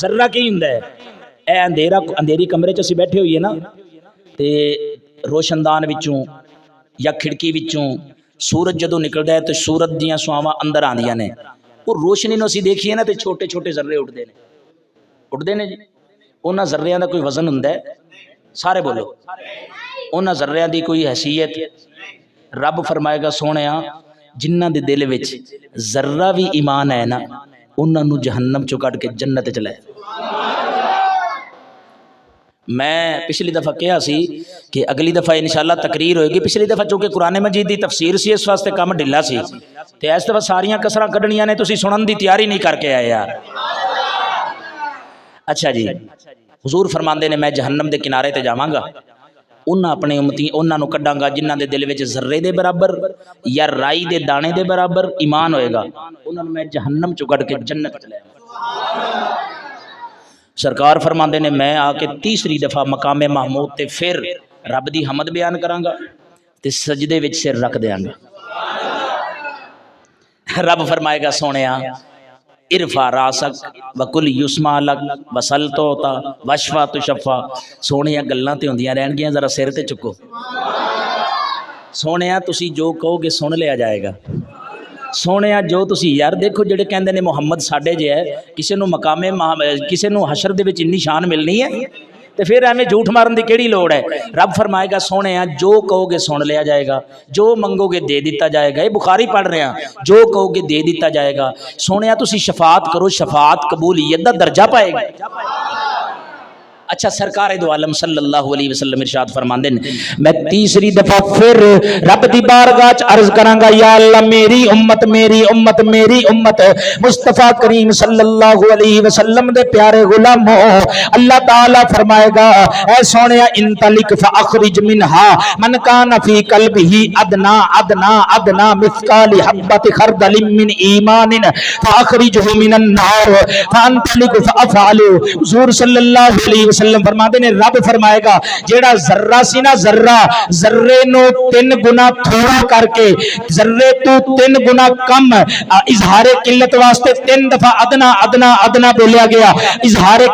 ذرہ کی ہوندا ہے؟ اے اندھیری کمرے چ اسی بیٹھے ہوئیے نا تے روشندان وچوں یا کھڑکی وچوں سورج جدوں نکلدا ہے تو سورج دیاں سواواں اندر آندیاں نے، وہ روشنی نوں اسی دیکھیے نا تے چھوٹے چھوٹے ذرے اٹھدے نے جی۔ انہاں ذریاں دا کوئی وزن ہوندا ہے؟ سارے بولو، انہاں ذریاں دی کوئی حیثیت؟ رب فرمائے گا سونیا جنہاں دے دل وچ ذرہ بھی ایمان ہے نا انہاں نوں جہنم چوں کڈ کے جنت چ لے۔ میں پچھلی دفعہ کہا سی کہ اگلی دفعہ انشاءاللہ تقریر ہوئے گی، پچھلی دفعہ چونکہ قرآن مجید دی تفسیر سی اس واسطے کام ڈھلا سی تے اس دفعہ ساریاں کسراں کڈنیاں نے، تسی سنن دی تیاری نہیں کر کے آئے یار۔ اچھا جی، حضور فرماندے نے میں جہنم دے کنارے تے جاواں گا، انہاں اپنے امتی انہاں نو کڈاں گا جنہاں دے دل وچ ذرے دے برابر یا رائی دے دانے دے برابر ایمان ہوئے گا، انہاں نو میں جہنم چوں کڈ کے جنت چ لے آواں۔ سرکار فرماندے نے میں آ کے تیسری دفعہ مقام محمود تے پھر رب دی حمد بیان کراں گا تے سجدے وچ سر رکھ دیاں گا۔ رب فرمائے گا سونیا ارفع راسک وکل یسمع لک وسل توتا وشفا تشفا، سونیا گلاں تے ہوندیاں رہن گیاں، ذرا سر تے چکو۔ سونیا تسی جو کہو گے سن لیا جائے گا۔ سونیا جو تسی یار دیکھو جڑے کہندے نے محمد ساڈے جے ہے، کسے نو مقام کسے نو حشر دے وچ انی شان ملنی ہے تے پھر ایویں جھوٹ مارن دی کیڑی لوڑ ہے؟ رب فرمائے گا سونیا جو کہو گے سن لیا جائے گا، جو منگو گے دے دیتا جائے گا۔ یہ بخاری پڑھ رہے ہیں، جو کہو گے دے دیتا جائے گا۔ سونیا تسی شفاعت کرو، شفاعت قبولیت دا درجہ پائے گا۔ اچھا سرکار دو عالم صلی اللہ علیہ وسلم ارشاد فرماندے نے میں تیسری دفعہ پھر رب دی بارگاہ چ عرض کراں گا یا اللہ میری امت میری امت میری امت، مصطفیٰ کریم صلی اللہ علیہ وسلم دے پیارے غلامو، اللہ تعالی فرمائے گا اے سونیا انطلق فاخرج منها من کان فی قلبہ ادنا ادنا ادنا مثقال حبۃ خردل من ایمان فاخرجہ من النار فانطلق فافعل۔ حضور صلی اللہ علیہ وسلم فرماتے نے رب فرمائے گا جیڑا ذرہ سی نا ذرہ، ذرے نو 3 گنا تھوڑا کر کے ذرے تو 3 گنا کم اظہار قلت واسطے 3 دفعہ ادنا ادنا ادنا بولیا گیا، اظہار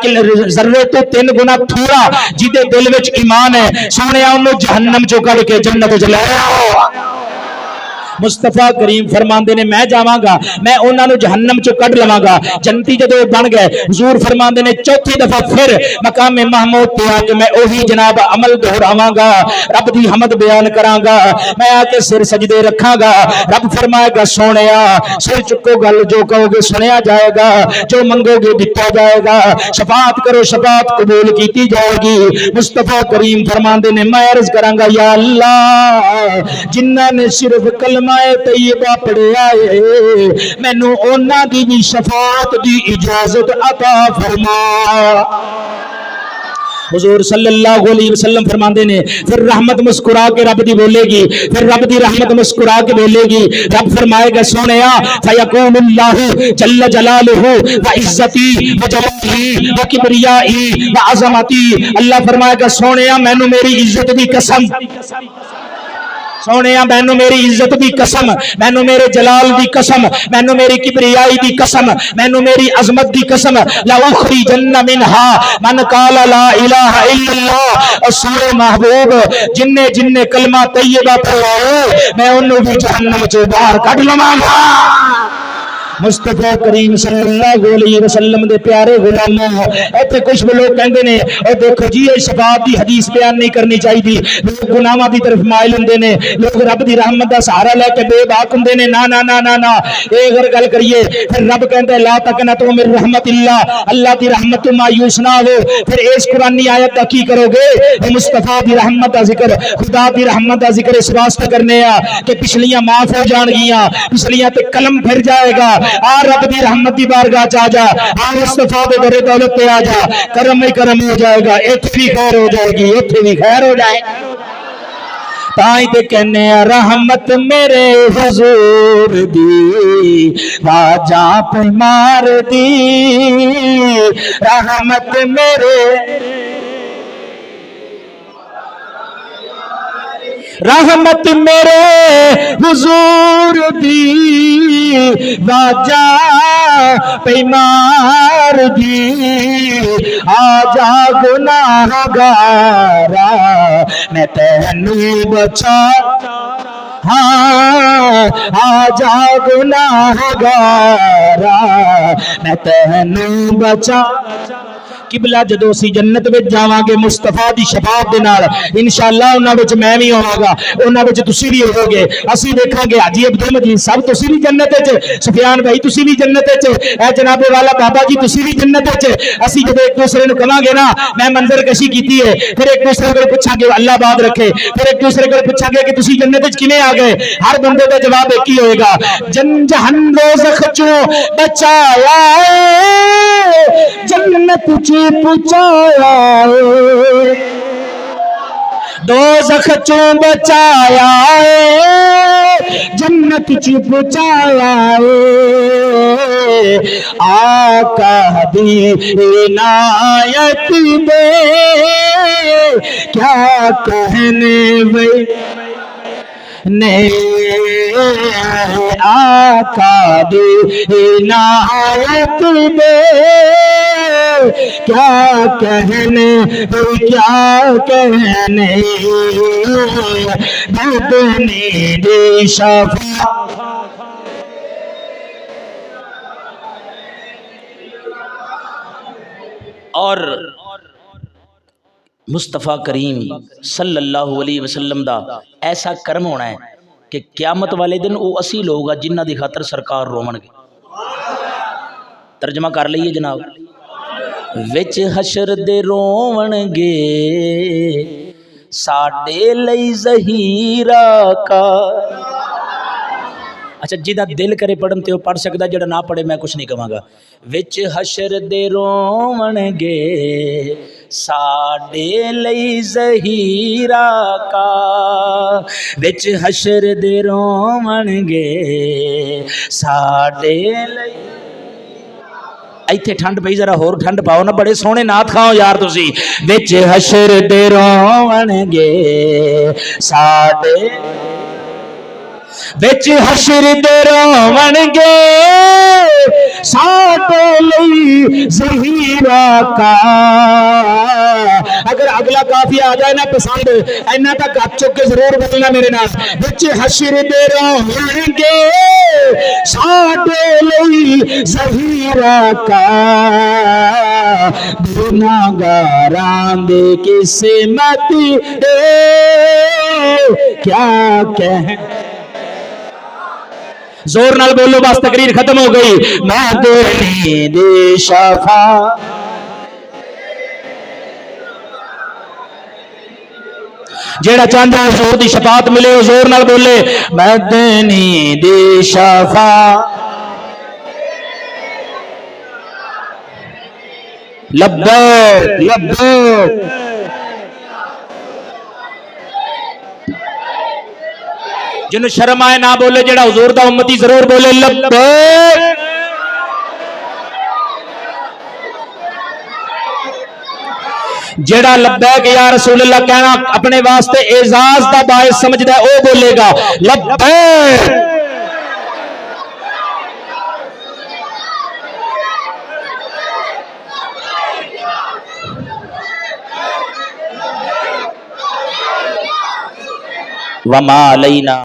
ذرے تو 3 گنا تھوڑا جیدے دل وچ ایمان ہے سونیا انہوں جہنم چوں کڈ کے جنت چ لے آؤ۔ مصطفیٰ کریم فرماندے نے میں جاواں گا، میں انہاں نو جہنم چوں کڈ لواں گا، جنتی جدوں بن گئے حضور فرماندے نے چوتھی دفعہ پھر مقام محمود تے آ کے میں اوہی جناب عمل دہراواں گا، رب دی حمد بیان کراں گا، میں آ کے سر سجدے رکھاں گا۔ رب فرمائے گا سونیا سر چکو گل جو کہو گے سنیا جائے گا، جو منگو گے دتا جائے گا، شفاعت کرو شفاعت قبول کیتی جائے گی۔ مصطفیٰ کریم فرماندے نے میں عرض کراں گا یا اللہ جنہاں نے صرف کلمہ طیبہ پڑھیا ہے مینوں انہاں دی بھی شفاعت دی اجازت عطا فرما۔ حضور صلی اللہ علیہ وسلم فرماندے نے پھر رحمت مسکرا کے رب دی بولے گی، پھر رب دی رحمت مسکرا کے بولے گی، رب فرمائے گا سونیا فیقول اللہ جل جلالہ وعزتی وجلالی وکبریائی وعظمتی، اللہ فرمائے گا سونیا مینوں میری عزت دی قسم، سونیا مینوں میری عزت دی قسم، مینوں میرے جلال دی قسم، مینوں میری کبریائی دی قسم، مینوں میری عظمت دی قسم، لأخرجن منها من قال لا الہ الا اللہ، اور سارے محبوب جن نے کلمہ طیبہ پڑھا ہے میں انہوں بھی جہنم سے باہر کڈ لواں گا۔ مصطفیٰ کریم صلی اللہ علیہ وسلم دے پیارے غلاموں، ایتھے کچھ لوگ کہندے نے اور دیکھو جی یہ شفاعت دی حدیث بیان نہیں کرنی چاہیے، لوگ گناہاں دی طرف مائل ہوندے نے، لوگ رب دی رحمت دا سہارا لے کے بے باک ہوندے نے، نا نا نا نا نا اے اگر گل کریے پھر رب کہندا ہے لا تقنطوا من رحمت اللہ، اللہ دی رحمت تو مایوس نہ ہو، پھر اس قرآنی آیت دا کی کرو گے؟ مصطفیٰ دی رحمت دا ذکر، خدا دی رحمت دا ذکر اس واسطے کرنے آ کہ پچھلیاں معاف ہو جان گیاں، پچھلیاں تے قلم پھر جائے گا، آ رب دی رحمت دی بارگاہ چ آ جا، آ مصطفیٰ دے در دولت پہ آ جا، کرم ہی کرم ہو جائے گا، ایتھے بھی خیر ہو جائے گی، ایتھے بھی خیر ہو جائے گا۔ تائیں تے کہنے رحمت میرے حضور دی واجہ پہ مار دی، رحمت میرے رحمت میرے حضور دی واجہ پیمار جی آجا گناہگارا میں تینوں بچا ہاں آجا گناہگارا میں تینوں بچا قبلہ جدو اسی جنت وچ جاواں گے مصطفیٰ دی شفاعت دے نال انشاءاللہ انہاں وچ میں بھی ہوواں گا انہاں وچ تسی بھی ہوو گے اسی ویکھاں گے حاجی عبد المجید صاحب تسی بھی جنت وچ سفیان بھائی تسی بھی جنت وچ اے جناب والا بابا جی تسی بھی جنت وچ اسی جب ایک دوسرے نوں کہاں گے نا میں منظر کشی کیتی ہے پھر ایک دوسرے کو پوچھاں گے اللہ باد رکھے پھر ایک دوسرے کو پوچھاں گے کہ تسی جنت وچ کیویں آ گئے ہر بندے دا جواب ایک ہی ہوئے گا جہنم دوزخ چوں بچایا جنت چوں پہنچایا دوزخ چوں بچایا جنت چوں پہنچایا آقا دی عنایت دے کیا کہنے وے نے آقا دی عنایت دے کیا کہنے بدنی دی شفاعت اور مصطفیٰ کریم صلی اللہ علیہ وسلم دا ایسا کرم ہونا ہے کہ قیامت والے دن وہ اسی لوگ جنہ دی خاطر سرکار رومن گے ترجمہ کر لئیے جناب وچ حشر دے رون گے ساڈے لئی ظہیرہ کا اچھا جیدہ دل کرے پڑھن تے وہ پڑھ سکتا جڑا نہ پڑھے میں کچھ نہیں کہاں گا وچ حشر دے رون گے ساڈے لئی ظہیرہ کا وچ حشر دے رون گے ساڈے لئی ایتھے ٹھنڈ پئی ذرا ہور ٹھنڈ پاؤ نا بڑے سونے نعت کھاؤ یار تسی وچ حشر دے رون گے ساڈے وچ حشر دے رون گے ساڈے لئی ظہیرہ کا اگر اگلا قافیہ آ جائے نا پسند اینا تک ہاتھ چک کے ضرور بولنا میرے نال وچ حشر دے رون گے ساڈے لئی ظہیرہ کا گناہگاراں دے قسمت کیا کہہ زور نال بولو بس تقریر ختم ہو گئی مدنی دی شفاعت جیڑا چاہتا ہے حضور دی شفاعت ملے زور نال بولے مدنی دی شفاعت لبیک لبیک جنہوں شرم آئے نہ بولے جڑا حضور دا امتی ضرور بولے لبیک جڑا لبیک یا رسول اللہ کہنا اپنے واسطے اعزاز دا باعث سمجھدا ہے او بولے گا لبیک وما علینا